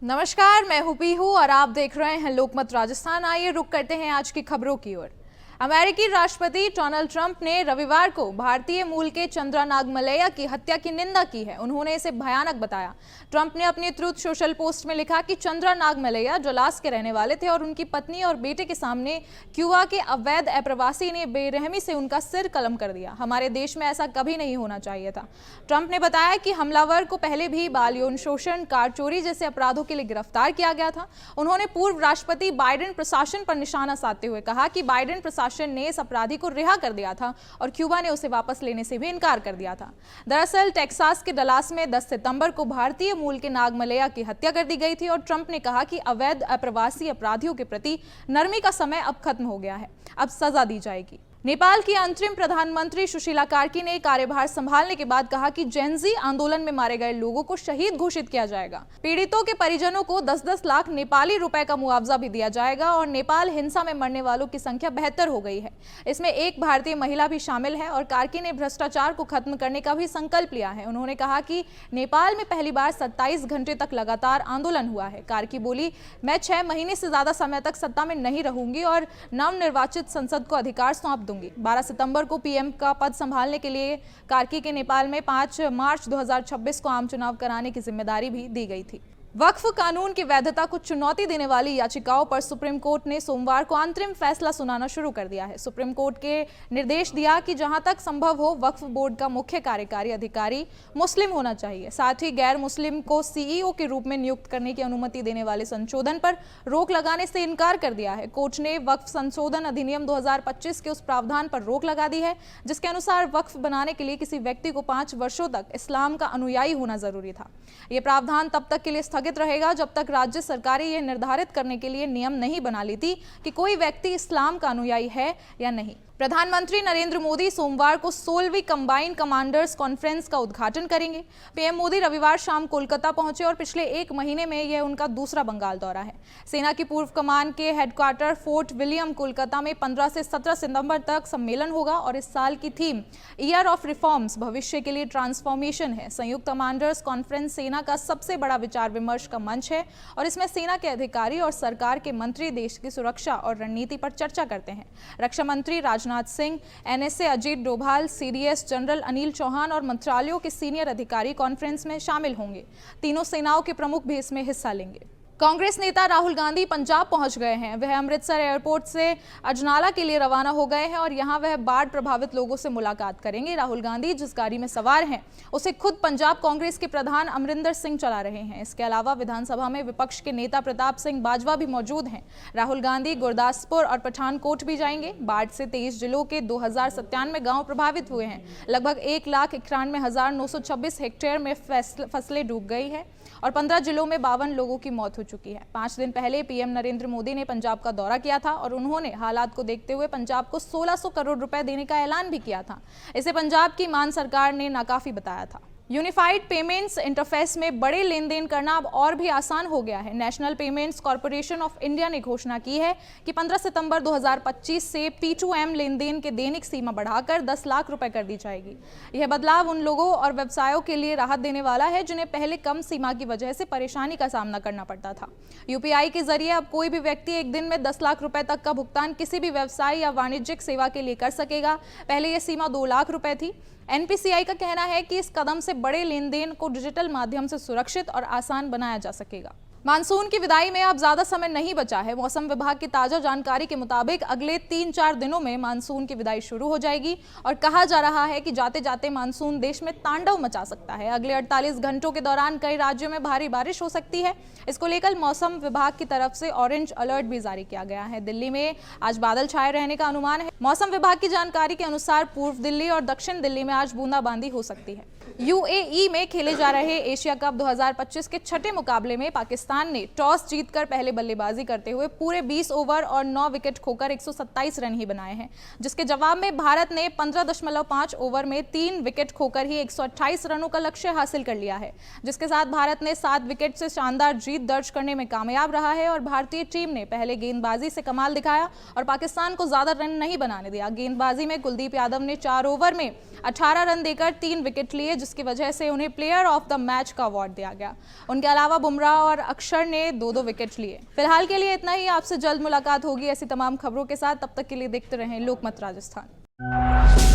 नमस्कार, मैं हूं पीहू और आप देख रहे हैं लोकमत राजस्थान। आइए रुक करते हैं आज की खबरों की ओर। अमेरिकी राष्ट्रपति डोनाल्ड ट्रंप ने रविवार को भारतीय मूल के चंद्रा नागमलैया की हत्या की निंदा की है। उन्होंने इसे भयानक बताया। ट्रंप ने अपनी ट्रूथ सोशल पोस्ट में लिखा कि चंद्रा नागमलैया डलास के रहने वाले थे और उनकी पत्नी और बेटे के सामने क्यूबा के अवैध अप्रवासी ने बेरहमी से उनका सिर कलम कर दिया। हमारे देश में ऐसा कभी नहीं होना चाहिए था। ट्रंप ने बताया कि हमलावर को पहले भी बाल यौन शोषण, कार चोरी जैसे अपराधों के लिए गिरफ्तार किया गया था। उन्होंने पूर्व राष्ट्रपति बाइडेन प्रशासन पर निशाना साधते हुए कहा कि बाइडेन प्रशासन ने इस अपराधी को रिहा कर दिया था और क्यूबा ने उसे वापस लेने से भी इनकार कर दिया था। दरअसल टेक्सास के डलास में 10 सितंबर को भारतीय मूल के नागमलैया की हत्या कर दी गई थी और ट्रंप ने कहा कि अवैध अप्रवासी अपराधियों के प्रति नरमी का समय अब खत्म हो गया है, अब सजा दी जाएगी। नेपाल की अंतरिम प्रधानमंत्री सुशीला कार्की ने कार्यभार संभालने के बाद कहा कि जेनजी आंदोलन में मारे गए लोगों को शहीद घोषित किया जाएगा। पीड़ितों के परिजनों को 10-10 लाख नेपाली रुपए का मुआवजा भी दिया जाएगा और नेपाल हिंसा में मरने वालों की संख्या 72 हो गई है। इसमें एक भारतीय महिला भी शामिल है और कार्की ने भ्रष्टाचार को खत्म करने का भी संकल्प लिया है। उन्होंने कहा कि नेपाल में पहली बार 27 घंटे तक लगातार आंदोलन हुआ है। कार्की बोली, मैं 6 महीने से ज्यादा समय तक सत्ता में नहीं रहूंगी और नवनिर्वाचित संसद को अधिकार सौंप 12 सितंबर को पीएम का पद संभालने के लिए कार्की के नेपाल में 5 मार्च 2026 को आम चुनाव कराने की जिम्मेदारी भी दी गई थी। वक्फ कानून की वैधता को चुनौती देने वाली याचिकाओं पर सुप्रीम कोर्ट ने सोमवार को अंतरिम फैसला सुनाना शुरू कर दिया है। सुप्रीम कोर्ट के निर्देश दिया कि जहां तक संभव हो वक्फ बोर्ड का मुख्य कार्यकारी अधिकारी मुस्लिम होना चाहिए। साथ ही गैर मुस्लिम को सीईओ के रूप में नियुक्त करने की अनुमति देने वाले संशोधन पर रोक लगाने से इनकार कर दिया है। कोर्ट ने वक्फ संशोधन अधिनियम 2025 के उस प्रावधान पर रोक लगा दी है जिसके अनुसार वक्फ बनाने के लिए किसी व्यक्ति को 5 वर्षों तक इस्लाम का अनुयायी होना जरूरी था। यह प्रावधान तब तक के लिए स्थगित रहेगा जब तक राज्य सरकारें यह निर्धारित करने के लिए नियम नहीं बना लेती कि कोई व्यक्ति इस्लाम का अनुयायी है या नहीं। प्रधानमंत्री नरेंद्र मोदी सोमवार को 16वीं कंबाइंड कमांडर्स कॉन्फ्रेंस का उद्घाटन करेंगे। पीएम मोदी रविवार शाम कोलकाता पहुंचे और पिछले 1 महीने में यह उनका दूसरा बंगाल दौरा है। सेना की पूर्व कमान के हेडक्वार्टर फोर्ट विलियम कोलकाता में 15 से 17 सितंबर तक सम्मेलन होगा और इस साल की थीम ईयर ऑफ रिफॉर्म्स, भविष्य के लिए ट्रांसफॉर्मेशन है। संयुक्त कमांडर्स कॉन्फ्रेंस सेना का सबसे बड़ा विचार विमर्श का मंच है और इसमें सेना के अधिकारी और सरकार के मंत्री देश की सुरक्षा और रणनीति पर चर्चा करते हैं। रक्षा मंत्री Rajnath Singh, NSA Ajit Doval, CDS general Anil Chauhan और मंत्रालयों के सीनियर अधिकारी कॉन्फ्रेंस में शामिल होंगे। तीनों सेनाओं के प्रमुख भी इसमें हिस्सा लेंगे। कांग्रेस नेता राहुल गांधी पंजाब पहुंच गए हैं। वह अमृतसर एयरपोर्ट से अजनाला के लिए रवाना हो गए हैं और यहां वह बाढ़ प्रभावित लोगों से मुलाकात करेंगे। राहुल गांधी जिस गाड़ी में सवार हैं उसे खुद पंजाब कांग्रेस के प्रधान अमरिंदर सिंह चला रहे हैं। इसके अलावा विधानसभा में विपक्ष के नेता प्रताप सिंह बाजवा भी मौजूद हैं। राहुल गांधी गुरदासपुर और पठानकोट भी जाएंगे। बाढ़ से 23 जिलों के 2097 गांव प्रभावित हुए हैं। लगभग 1,91,926 हेक्टेयर में फसलें डूब गई है और 15 जिलों में 52 लोगों की मौत हो चुकी है। 5 दिन पहले पीएम नरेंद्र मोदी ने पंजाब का दौरा किया था और उन्होंने हालात को देखते हुए पंजाब को 1600 करोड़ रुपए देने का ऐलान भी किया था। इसे पंजाब की मान सरकार ने नाकाफी बताया था। यूनिफाइड पेमेंट्स इंटरफेस में बड़े लेन देन करना अब और भी आसान हो गया है। National payments corporation of India ने घोषणा की है कि 15 सितंबर 2025 से P2M लेन देन के दैनिक सीमा बढ़ाकर 10 लाख रुपए कर दी जाएगी। यह बदलाव उन लोगों और व्यवसायों के लिए राहत देने वाला है जिन्हें पहले कम सीमा की वजह से परेशानी का सामना करना पड़ता था। यूपीआई के जरिए अब कोई भी व्यक्ति एक दिन में 10 लाख रुपए तक का भुगतान किसी भी व्यवसाय या वाणिज्यिक सेवा के लिए कर सकेगा। पहले यह सीमा 2 लाख रुपए थी। एनपीसीआई का कहना है कि इस कदम से बड़े लेन देन को डिजिटल माध्यम से सुरक्षित और आसान बनाया जा सकेगा। मानसून की विदाई में अब ज्यादा समय नहीं बचा है। मौसम विभाग की ताजा जानकारी के मुताबिक अगले 3-4 दिनों में मानसून की विदाई शुरू हो जाएगी और कहा जा रहा है कि जाते जाते मानसून देश में तांडव मचा सकता है। अगले 48 घंटों के दौरान कई राज्यों में भारी बारिश हो सकती है। इसको लेकर मौसम विभाग की तरफ से ऑरेंज अलर्ट भी जारी किया गया है। दिल्ली में आज बादल छाए रहने का अनुमान है। मौसम विभाग की जानकारी के अनुसार पूर्व दिल्ली और दक्षिण दिल्ली में आज बूंदाबांदी हो सकती है। यूएई में खेले जा रहे एशिया कप 2025 के छठे मुकाबले में पाकिस्तान ने टॉस जीतकर पहले बल्लेबाजी करते हुए पूरे 20 ओवर और 9 विकेट खोकर 127 रन ही बनाए हैं, जिसके जवाब में भारत ने 15.5 ओवर में 3 विकेट खोकर ही 128 रनों का लक्ष्य हासिल कर लिया है, जिसके साथ भारत ने 7 विकेट से शानदार जीत दर्ज करने में कामयाब रहा है। और भारतीय टीम ने पहले गेंदबाजी से कमाल दिखाया और पाकिस्तान को ज्यादा रन नहीं बनाने दिया। गेंदबाजी में कुलदीप यादव ने 4 ओवर में 18 रन देकर 3 विकेट लिए, जिसकी वजह से उन्हें प्लेयर ऑफ द मैच का अवार्ड दिया गया। उनके अलावा बुमराह और अक्षर ने 2-2 विकेट लिए। फिलहाल के लिए इतना ही, आपसे जल्द मुलाकात होगी ऐसी तमाम खबरों के साथ। तब तक के लिए देखते रहें लोकमत राजस्थान।